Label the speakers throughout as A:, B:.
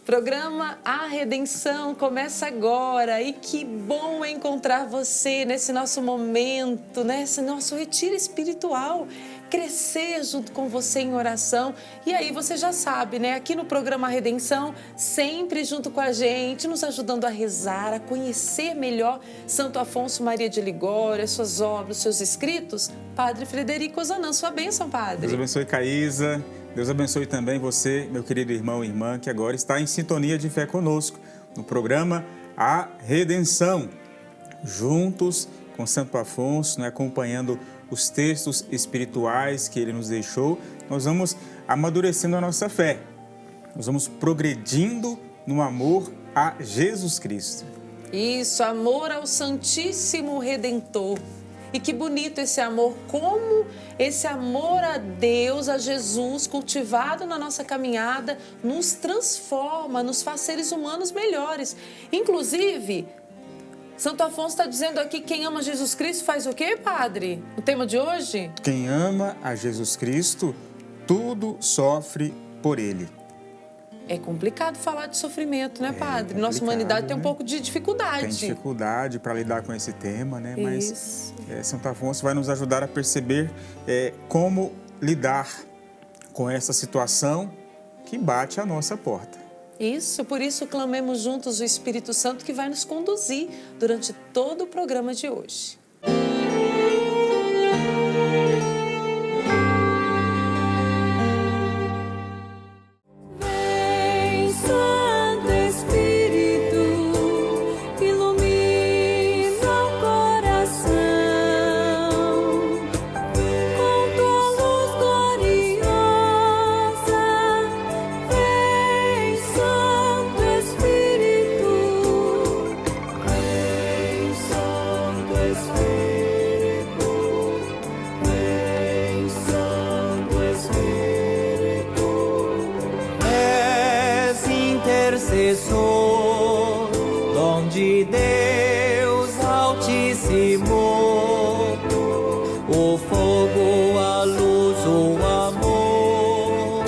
A: Programa A Redenção começa agora e que bom encontrar você nesse nosso momento, nesse nosso retiro espiritual, crescer junto com você em oração. E aí você já sabe, né? Aqui no programa A Redenção, sempre junto com a gente, nos ajudando a rezar, a conhecer melhor Santo Afonso Maria de Ligório, suas obras, seus escritos, Padre Frederico Ozanam. Sua bênção, Padre.
B: Deus abençoe, Caísa. Deus abençoe também você, meu querido irmão e irmã, que agora está em sintonia de fé conosco, no programa A Redenção. Juntos com Santo Afonso, né, acompanhando os textos espirituais que ele nos deixou, nós vamos amadurecendo a nossa fé. Nós vamos progredindo no amor a Jesus Cristo.
A: Isso, amor ao Santíssimo Redentor. E que bonito esse amor, como esse amor a Deus, a Jesus, cultivado na nossa caminhada, nos transforma, nos faz seres humanos melhores. Inclusive, Santo Afonso está dizendo aqui, quem ama Jesus Cristo faz o quê, Padre? O tema de hoje?
B: Quem ama a Jesus Cristo, tudo sofre por Ele.
A: É complicado falar de sofrimento, né, Padre? Nossa humanidade tem um pouco de dificuldade.
B: Tem dificuldade para lidar com esse tema, né? Mas Santo Afonso vai nos ajudar a perceber como lidar com essa situação que bate à nossa porta.
A: Isso, por isso clamemos juntos o Espírito Santo que vai nos conduzir durante todo o programa de hoje.
C: Dom de Deus Altíssimo, o fogo, a luz, o amor.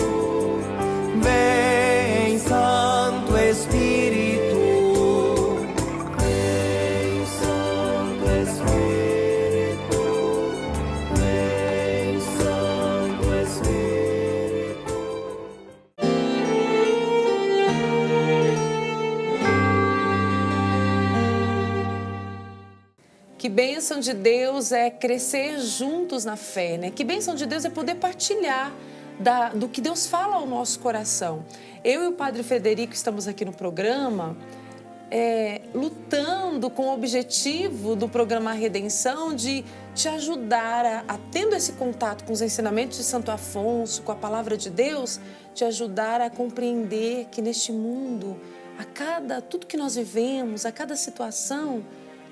C: Vem, Santo Espírito, vem, Santo Espírito, vem, Santo Espírito.
A: Que bênção de Deus é crescer juntos na fé, né? Que bênção de Deus é poder partilhar do que Deus fala ao nosso coração. Eu e o Padre Frederico estamos aqui no programa lutando com o objetivo do programa Redenção de te ajudar tendo esse contato com os ensinamentos de Santo Afonso, com a palavra de Deus, te ajudar a compreender que neste mundo, tudo que nós vivemos, a cada situação,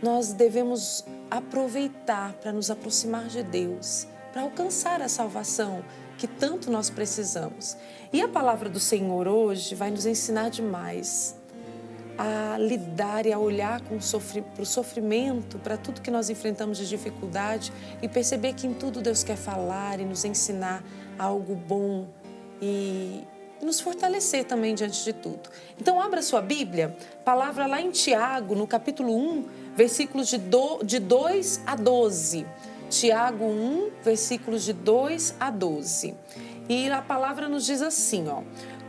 A: nós devemos aproveitar para nos aproximar de Deus, para alcançar a salvação que tanto nós precisamos. E a palavra do Senhor hoje vai nos ensinar demais a lidar e a olhar para o sofrimento, para tudo que nós enfrentamos de dificuldade e perceber que em tudo Deus quer falar e nos ensinar algo bom e nos fortalecer também diante de tudo. Então abra sua Bíblia, palavra lá em Tiago, no capítulo 1, versículos de 2 a 12. Tiago 1, versículos de 2 a 12. E a palavra nos diz assim,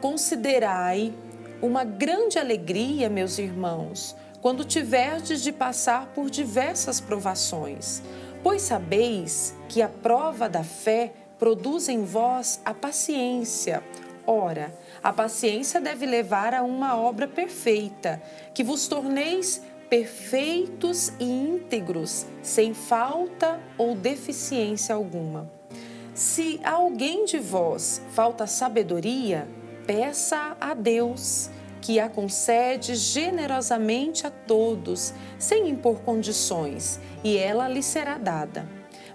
A: considerai uma grande alegria, meus irmãos, quando tiverdes de passar por diversas provações, pois sabeis que a prova da fé produz em vós a paciência. Ora, a paciência deve levar a uma obra perfeita, que vos torneis perfeitos e íntegros, sem falta ou deficiência alguma. Se a alguém de vós falta sabedoria, peça a Deus, que a concede generosamente a todos, sem impor condições, e ela lhe será dada.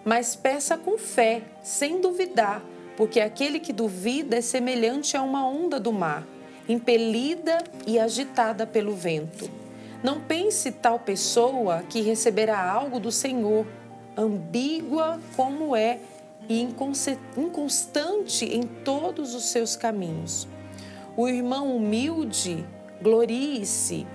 A: Mas peça com fé, sem duvidar, porque aquele que duvida é semelhante a uma onda do mar, impelida e agitada pelo vento. Não pense tal pessoa que receberá algo do Senhor, ambígua como e inconstante em todos os seus caminhos. O irmão humilde glorie-se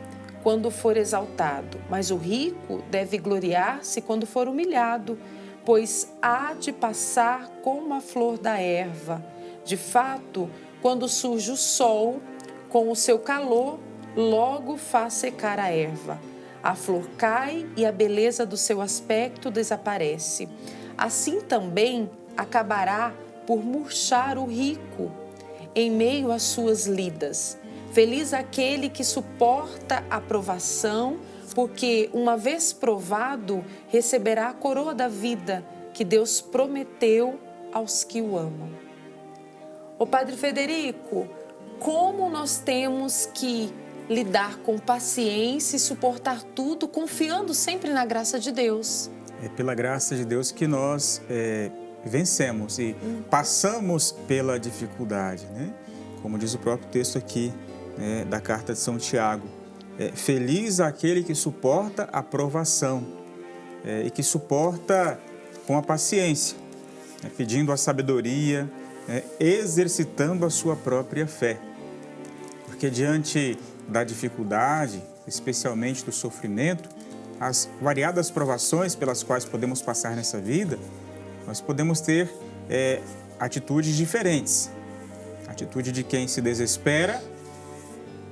A: quando for exaltado, mas o rico deve gloriar-se quando for humilhado, pois há de passar como a flor da erva. De fato, quando surge o sol, com o seu calor, logo faz secar a erva. A flor cai e a beleza do seu aspecto desaparece. Assim também acabará por murchar o rico em meio às suas lidas. Feliz aquele que suporta a provação, porque, uma vez provado, receberá a coroa da vida que Deus prometeu aos que o amam. Ô Padre Federico, como nós temos que lidar com paciência e suportar tudo, confiando sempre na graça de Deus?
B: É pela graça de Deus que nós vencemos e passamos pela dificuldade, né? Como diz o próprio texto aqui, da carta de São Tiago. Feliz aquele que suporta a provação e que suporta com a paciência, pedindo a sabedoria, exercitando a sua própria fé. Porque diante da dificuldade, especialmente do sofrimento, as variadas provações pelas quais podemos passar nessa vida, nós podemos ter atitudes diferentes. Atitude de quem se desespera,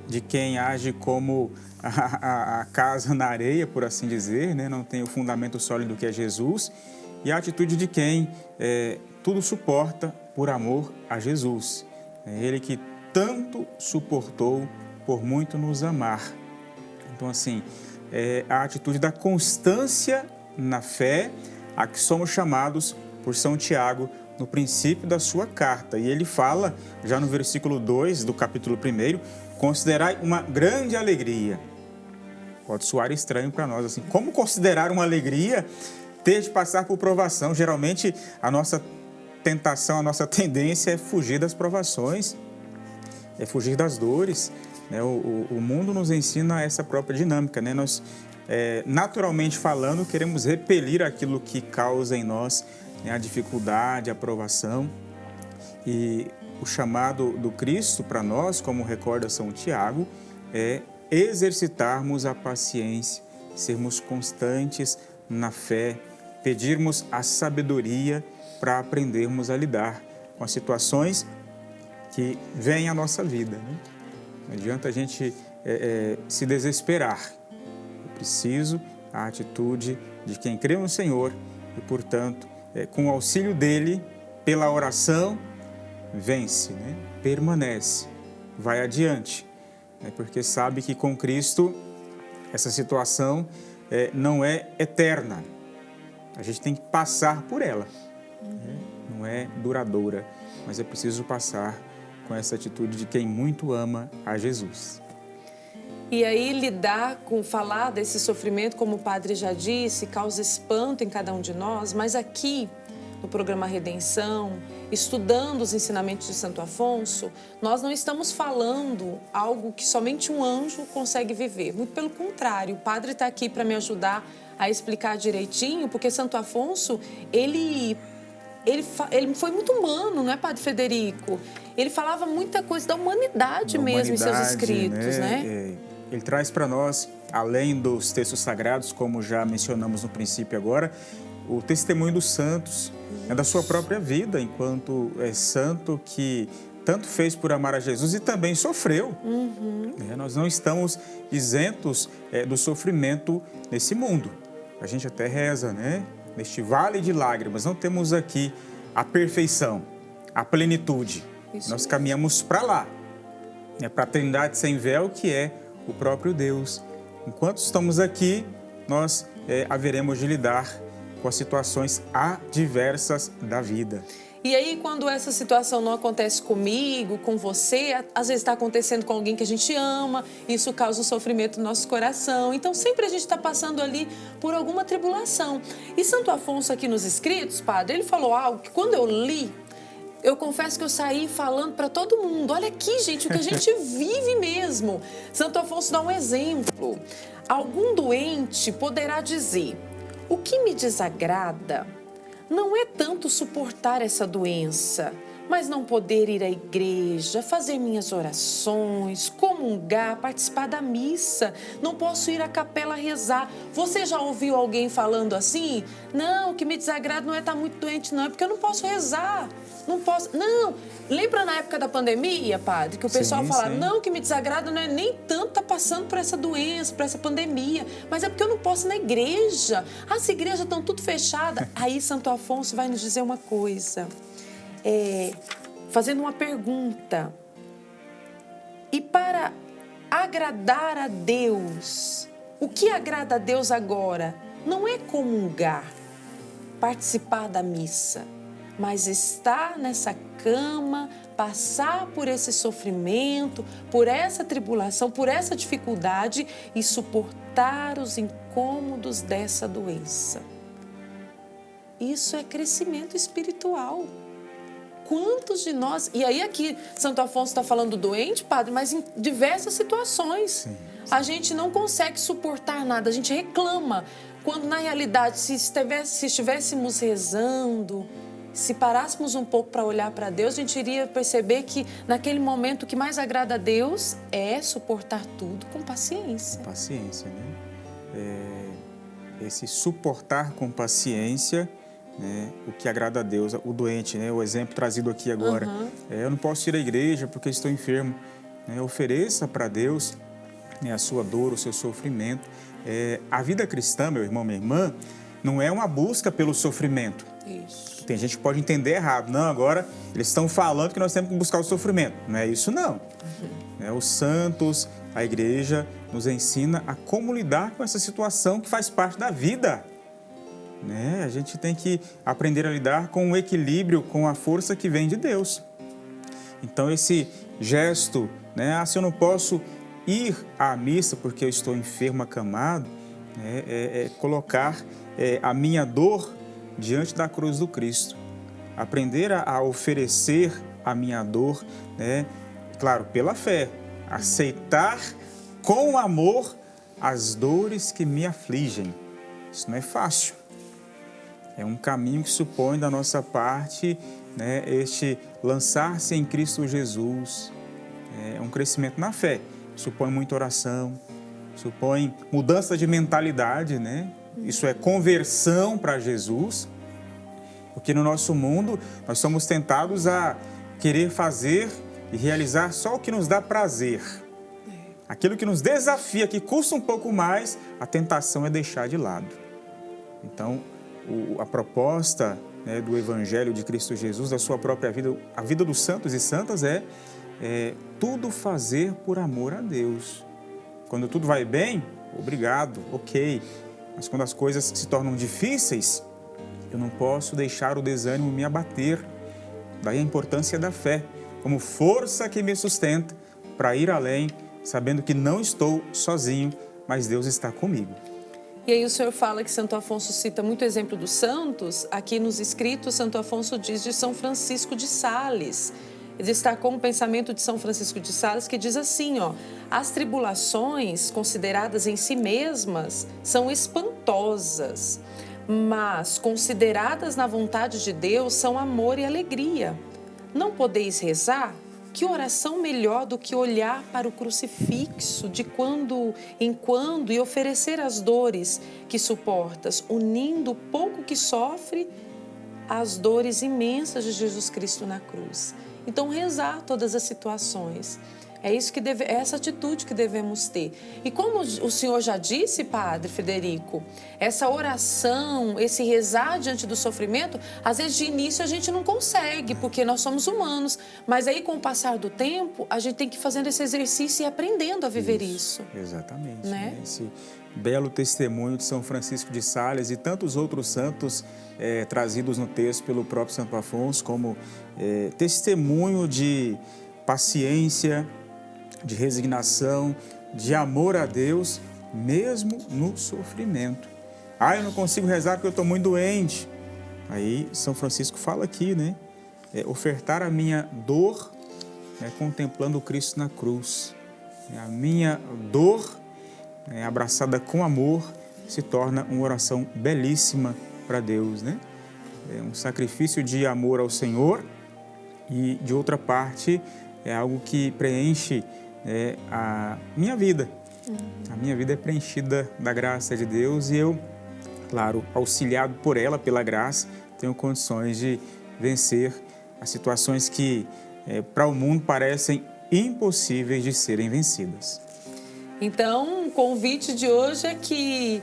B: de quem age como a casa na areia, por assim dizer, né? Não tem o fundamento sólido que é Jesus, e a atitude de quem tudo suporta por amor a Jesus. É Ele que tanto suportou por muito nos amar. Então, assim, a atitude da constância na fé, a que somos chamados por São Tiago no princípio da sua carta. E ele fala, já no versículo 2 do capítulo 1, considerai uma grande alegria. Pode soar estranho para nós, assim, como considerar uma alegria ter de passar por provação? Geralmente, a nossa tentação, a nossa tendência é fugir das provações, é fugir das dores, né? O mundo nos ensina essa própria dinâmica, né? Nós, naturalmente falando, queremos repelir aquilo que causa em nós, né, a dificuldade, a provação. E o chamado do Cristo para nós, como recorda São Tiago, é exercitarmos a paciência, sermos constantes na fé, pedirmos a sabedoria para aprendermos a lidar com as situações que vêm à nossa vida, né? Não adianta a gente se desesperar. É preciso a atitude de quem crê no Senhor e, portanto, com o auxílio dele, pela oração, vence, né? Permanece, vai adiante, né? Porque sabe que com Cristo essa situação não é eterna. A gente tem que passar por ela, né? Não é duradoura, mas é preciso passar com essa atitude de quem muito ama a Jesus.
A: E aí falar desse sofrimento, como o padre já disse, causa espanto em cada um de nós, mas aqui no programa Redenção, estudando os ensinamentos de Santo Afonso, nós não estamos falando algo que somente um anjo consegue viver. Muito pelo contrário, o padre está aqui para me ajudar a explicar direitinho, porque Santo Afonso, ele foi muito humano, não é, Padre Federico? Ele falava muita coisa da humanidade mesmo em seus escritos, né?
B: Ele traz para nós, além dos textos sagrados, como já mencionamos no princípio agora, o testemunho dos santos, da sua própria vida, enquanto santo que tanto fez por amar a Jesus e também sofreu. Nós não estamos isentos do sofrimento nesse mundo. A gente até reza, né? Neste vale de lágrimas, não temos aqui a perfeição, a plenitude. Isso. Nós caminhamos para lá, para a Trindade sem véu, que é o próprio Deus. Enquanto estamos aqui, nós haveremos de lidar com as situações adversas da vida.
A: E aí, quando essa situação não acontece comigo, com você, às vezes está acontecendo com alguém que a gente ama, isso causa um sofrimento no nosso coração. Então, sempre a gente está passando ali por alguma tribulação. E Santo Afonso, aqui nos escritos, padre, ele falou algo que quando eu li, eu confesso que eu saí falando para todo mundo. Olha aqui, gente, o que a gente vive mesmo. Santo Afonso dá um exemplo. Algum doente poderá dizer: o que me desagrada não é tanto suportar essa doença, mas não poder ir à igreja, fazer minhas orações, comungar, participar da missa. Não posso ir à capela rezar. Você já ouviu alguém falando assim? Não, o que me desagrada não é estar muito doente, não, é porque eu não posso rezar. Não posso. Não. Lembra na época da pandemia, padre, que o pessoal falava, não, o que me desagrada não é nem tanto estar passando por essa doença, por essa pandemia, mas é porque eu não posso ir na igreja. As igrejas estão tudo fechadas. Aí Santo Afonso vai nos dizer uma coisa. Fazendo uma pergunta. E para agradar a Deus, o que agrada a Deus agora não é comungar, participar da missa, mas estar nessa cama, passar por esse sofrimento, por essa tribulação, por essa dificuldade e suportar os incômodos dessa doença. Isso é crescimento espiritual. Quantos de nós... E aí aqui Santo Afonso está falando doente, padre, mas em diversas situações. Sim. A gente não consegue suportar nada, a gente reclama. Quando na realidade, se estivéssemos rezando, se parássemos um pouco para olhar para Deus, a gente iria perceber que naquele momento o que mais agrada a Deus é suportar tudo com paciência.
B: Com paciência, né? Esse suportar com paciência... né, o que agrada a Deus, o doente, né, o exemplo trazido aqui agora. Eu não posso ir à igreja porque estou enfermo. Né, ofereça para Deus, né, a sua dor, o seu sofrimento. A vida cristã, meu irmão, minha irmã, não é uma busca pelo sofrimento.
A: Isso.
B: Tem gente que pode entender errado. Não, agora eles estão falando que nós temos que buscar o sofrimento. Não é isso, não. Os santos, a igreja, nos ensina a como lidar com essa situação que faz parte da vida. A gente tem que aprender a lidar com o equilíbrio, com a força que vem de Deus. Então, esse gesto, se eu não posso ir à missa porque eu estou enfermo, acamado, é colocar a minha dor diante da cruz do Cristo. Aprender a oferecer a minha dor, claro, pela fé. Aceitar com amor as dores que me afligem. Isso não é fácil. É um caminho que supõe da nossa parte, este lançar-se em Cristo Jesus. É um crescimento na fé. Supõe muita oração, supõe mudança de mentalidade, Isso é conversão para Jesus. Porque no nosso mundo nós somos tentados a querer fazer e realizar só o que nos dá prazer. Aquilo que nos desafia, que custa um pouco mais, a tentação é deixar de lado. Então, a proposta do Evangelho de Cristo Jesus, da sua própria vida, a vida dos santos e santas é tudo fazer por amor a Deus. Quando tudo vai bem, obrigado, ok. Mas quando as coisas se tornam difíceis, eu não posso deixar o desânimo me abater. Daí a importância da fé, como força que me sustenta para ir além, sabendo que não estou sozinho, mas Deus está comigo.
A: E aí o senhor fala que Santo Afonso cita muito exemplo dos santos. Aqui nos escritos, Santo Afonso diz de São Francisco de Sales. Ele destacou um pensamento de São Francisco de Sales que diz assim, as tribulações consideradas em si mesmas são espantosas, mas consideradas na vontade de Deus são amor e alegria. Não podeis rezar? Que oração melhor do que olhar para o crucifixo de quando em quando e oferecer as dores que suportas, unindo o pouco que sofre às dores imensas de Jesus Cristo na cruz. Então, rezar todas as situações. É essa atitude que devemos ter. E como o senhor já disse, padre Frederico, essa oração, esse rezar diante do sofrimento, às vezes de início a gente não consegue, porque nós somos humanos. Mas aí com o passar do tempo, a gente tem que ir fazendo esse exercício e aprendendo a viver isso.
B: Exatamente. Esse belo testemunho de São Francisco de Sales e tantos outros santos trazidos no texto pelo próprio Santo Afonso, como testemunho de paciência, de resignação, de amor a Deus, mesmo no sofrimento. Eu não consigo rezar porque eu estou muito doente. Aí São Francisco fala aqui, ofertar a minha dor, contemplando o Cristo na cruz. A minha dor, abraçada com amor, se torna uma oração belíssima para Deus, É um sacrifício de amor ao Senhor, e de outra parte é algo que preenche a minha vida. A minha vida é preenchida da graça de Deus e eu, claro, auxiliado por ela, pela graça, tenho condições de vencer as situações que para o mundo parecem impossíveis de serem vencidas.
A: Então, o convite de hoje é que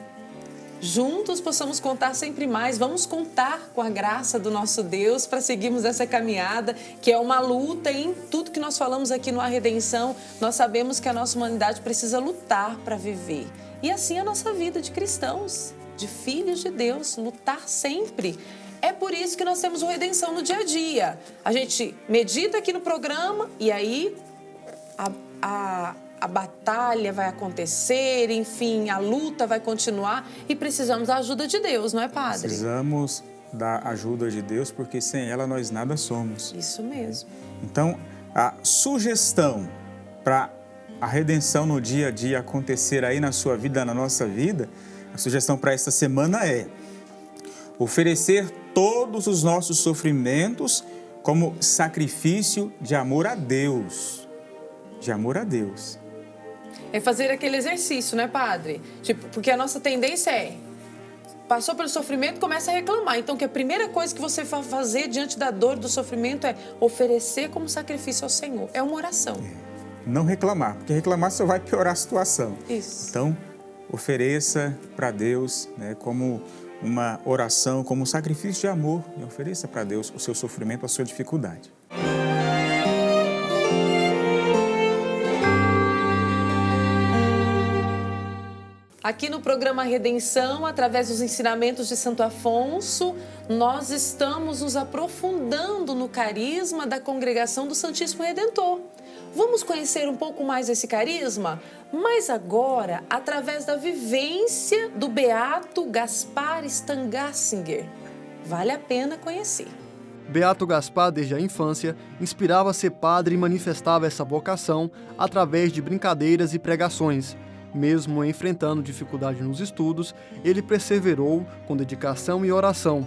A: juntos possamos contar sempre mais. Vamos contar com a graça do nosso Deus para seguirmos essa caminhada, que é uma luta em tudo que nós falamos aqui no A Redenção. Nós sabemos que a nossa humanidade precisa lutar para viver. E assim a nossa vida de cristãos, de filhos de Deus, lutar sempre. É por isso que nós temos o Redenção no dia a dia. A gente medita aqui no programa e aí a batalha vai acontecer, enfim, a luta vai continuar e precisamos da ajuda de Deus, não é, Padre?
B: Precisamos da ajuda de Deus, porque sem ela nós nada somos.
A: Isso mesmo.
B: Então, a sugestão para a redenção no dia a dia acontecer aí na sua vida, na nossa vida, a sugestão para esta semana é oferecer todos os nossos sofrimentos como sacrifício de amor a Deus. De amor a Deus.
A: É fazer aquele exercício, né, Padre? Tipo, porque a nossa tendência passou pelo sofrimento, começa a reclamar. Então, que a primeira coisa que você vai fazer diante da dor, do sofrimento, é oferecer como sacrifício ao Senhor. É uma oração.
B: Não reclamar, porque reclamar só vai piorar a situação.
A: Isso.
B: Então, ofereça para Deus, né, como uma oração, como um sacrifício de amor, e ofereça para Deus o seu sofrimento, a sua dificuldade.
A: Aqui no programa Redenção, através dos ensinamentos de Santo Afonso, nós estamos nos aprofundando no carisma da Congregação do Santíssimo Redentor. Vamos conhecer um pouco mais esse carisma? Mas agora, através da vivência do beato Gaspar Stangassinger. Vale a pena conhecer.
D: Beato Gaspar, desde a infância, inspirava a ser padre e manifestava essa vocação através de brincadeiras e pregações. Mesmo enfrentando dificuldade nos estudos, ele perseverou com dedicação e oração.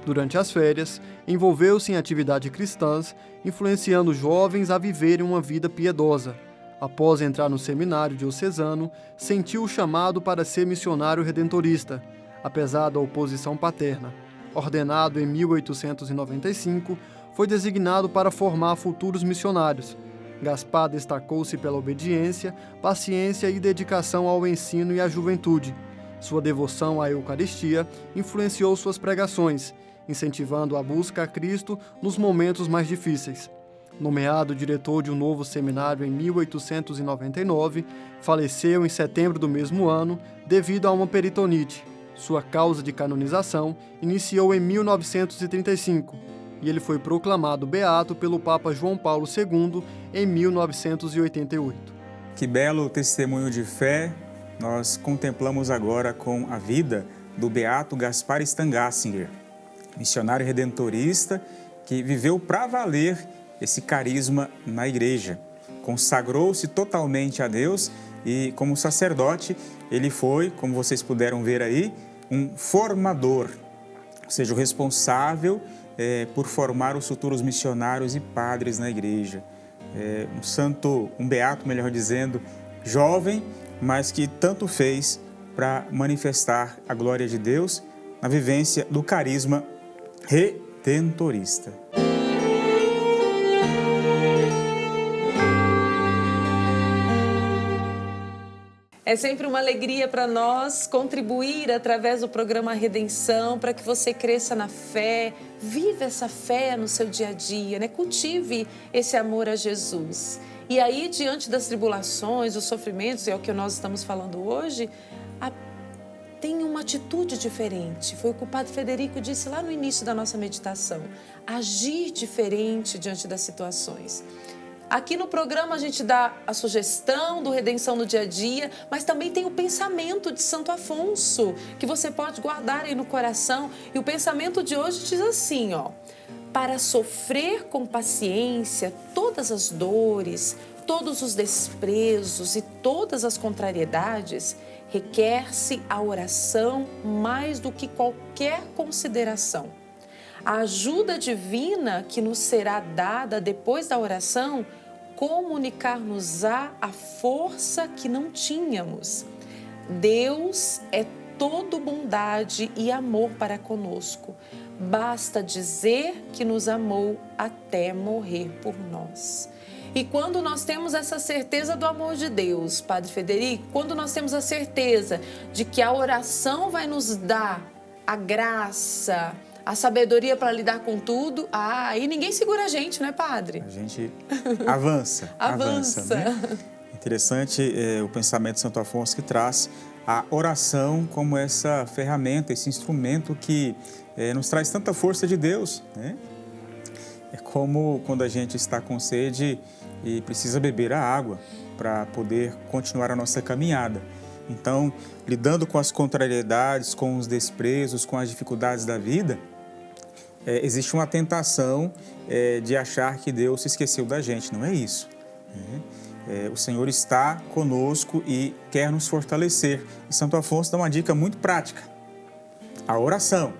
D: Durante as férias, envolveu-se em atividades cristãs, influenciando jovens a viverem uma vida piedosa. Após entrar no seminário diocesano, sentiu o chamado para ser missionário redentorista, apesar da oposição paterna. Ordenado em 1895, foi designado para formar futuros missionários. Gaspar destacou-se pela obediência, paciência e dedicação ao ensino e à juventude. Sua devoção à Eucaristia influenciou suas pregações, incentivando a busca a Cristo nos momentos mais difíceis. Nomeado diretor de um novo seminário em 1899, faleceu em setembro do mesmo ano devido a uma peritonite. Sua causa de canonização iniciou em 1935 e ele foi proclamado beato pelo Papa João Paulo II em 1988.
B: Que belo testemunho de fé nós contemplamos agora com a vida do beato Gaspar Stangassinger, missionário redentorista que viveu para valer esse carisma na igreja. Consagrou-se totalmente a Deus e, como sacerdote, ele foi, como vocês puderam ver aí, um formador, ou seja, o responsável por formar os futuros missionários e padres na igreja. Um santo, um beato, melhor dizendo, jovem, mas que tanto fez para manifestar a glória de Deus na vivência do carisma redentorista.
A: É sempre uma alegria para nós contribuir através do programa Redenção para que você cresça na fé, viva essa fé no seu dia a dia, né? Cultive esse amor a Jesus. E aí, diante das tribulações, dos sofrimentos, é o que nós estamos falando hoje, tem uma atitude diferente. Foi o que o Padre Federico disse lá no início da nossa meditação. Agir diferente diante das situações. Aqui no programa a gente dá a sugestão do Redenção no dia a dia, mas também tem o pensamento de Santo Afonso, que você pode guardar aí no coração. E o pensamento de hoje diz assim, para sofrer com paciência todas as dores, todos os desprezos e todas as contrariedades, requer-se a oração mais do que qualquer consideração. A ajuda divina que nos será dada depois da oração comunicar-nos-á a força que não tínhamos. Deus é todo bondade e amor para conosco. Basta dizer que nos amou até morrer por nós. E quando nós temos essa certeza do amor de Deus, Padre Federico, quando nós temos a certeza de que a oração vai nos dar a graça, a sabedoria para lidar com tudo, aí ninguém segura a gente, né, Padre?
B: A gente avança.
A: Avança.
B: Né? Interessante o pensamento de Santo Afonso, que traz a oração como essa ferramenta, esse instrumento que nos traz tanta força de Deus, né? É como quando a gente está com sede e precisa beber a água para poder continuar a nossa caminhada. Então, lidando com as contrariedades, com os desprezos, com as dificuldades da vida, existe uma tentação de achar que Deus se esqueceu da gente. Não é isso, né? O Senhor está conosco e quer nos fortalecer. E Santo Afonso dá uma dica muito prática: a oração,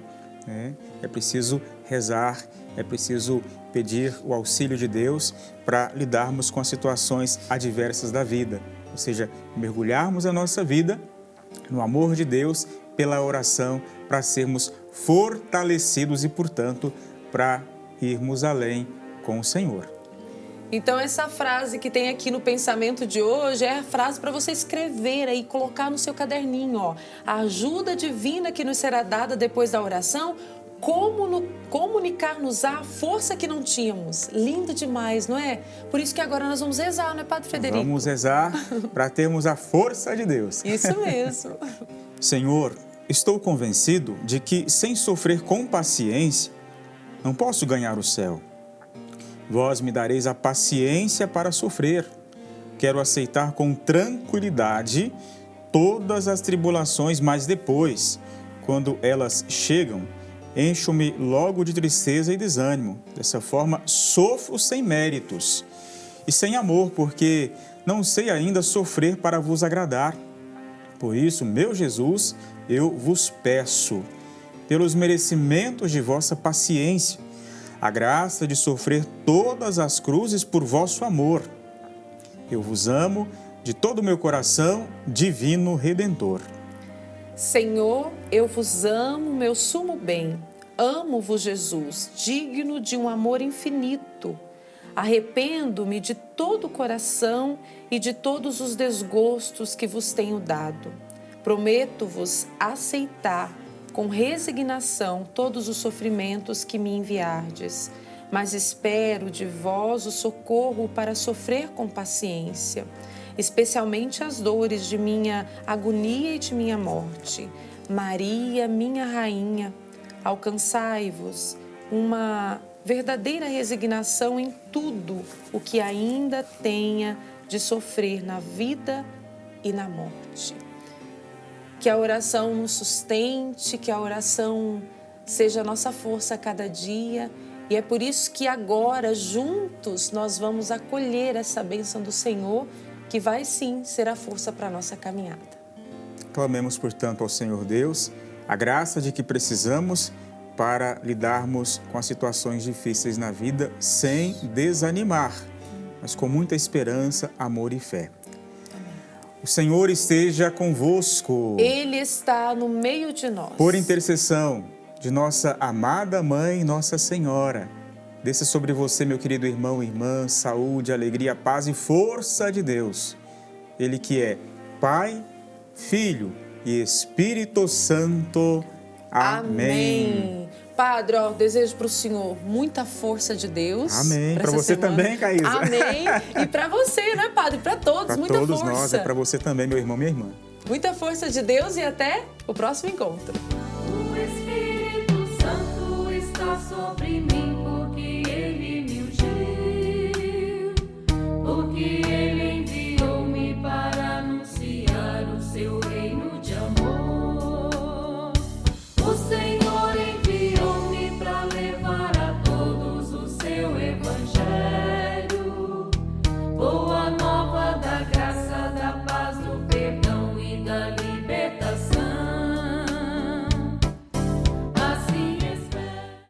B: né? É preciso rezar, é preciso pedir o auxílio de Deus para lidarmos com as situações adversas da vida. Ou seja, mergulharmos a nossa vida no amor de Deus pela oração para sermos fortalecidos e, portanto, para irmos além com o Senhor.
A: Então, essa frase que tem aqui no pensamento de hoje é a frase para você escrever aí, colocar no seu caderninho, ó. A ajuda divina que nos será dada depois da oração, comunicar-nos a força que não tínhamos. Lindo demais, não é? Por isso que agora nós vamos rezar, não é, Padre Federico?
B: Vamos rezar para termos a força de Deus.
A: Isso mesmo.
B: Senhor, estou convencido de que, sem sofrer com paciência, não posso ganhar o céu. Vós me dareis a paciência para sofrer. Quero aceitar com tranquilidade todas as tribulações, mas depois, quando elas chegam, encho-me logo de tristeza e desânimo. Dessa forma, sofro sem méritos e sem amor, porque não sei ainda sofrer para vos agradar. Por isso, meu Jesus, eu vos peço, pelos merecimentos de vossa paciência, a graça de sofrer todas as cruzes por vosso amor. Eu vos amo de todo o meu coração, divino Redentor.
A: Senhor, eu vos amo, meu sumo bem. Amo-vos, Jesus, digno de um amor infinito. Arrependo-me de todo o coração e de todos os desgostos que vos tenho dado. Prometo-vos aceitar com resignação todos os sofrimentos que me enviardes, mas espero de vós o socorro para sofrer com paciência, especialmente as dores de minha agonia e de minha morte. Maria, minha rainha, alcançai-vos uma verdadeira resignação em tudo o que ainda tenha de sofrer na vida e na morte. Que a oração nos sustente, que a oração seja a nossa força a cada dia. E é por isso que agora, juntos, nós vamos acolher essa bênção do Senhor, que vai sim ser a força para a nossa caminhada.
B: Clamemos, portanto, ao Senhor Deus a graça de que precisamos para lidarmos com as situações difíceis na vida sem desanimar, mas com muita esperança, amor e fé. O Senhor esteja convosco.
A: Ele está no meio de nós.
B: Por intercessão de nossa amada Mãe, Nossa Senhora, desça sobre você, meu querido irmão e irmã, saúde, alegria, paz e força de Deus. Ele que é Pai, Filho e Espírito Santo. Amém.
A: Padre, desejo para o senhor muita força de Deus.
B: Amém. Para você
A: semana.
B: Também, Caísa.
A: Amém. E para você, né, Padre? Para todos, muita força.
B: Para todos nós, é para você também, meu irmão, minha irmã.
A: Muita força de Deus e até o próximo encontro.
E: O Espírito Santo está sobre mim, porque Ele me ungiu, porque Ele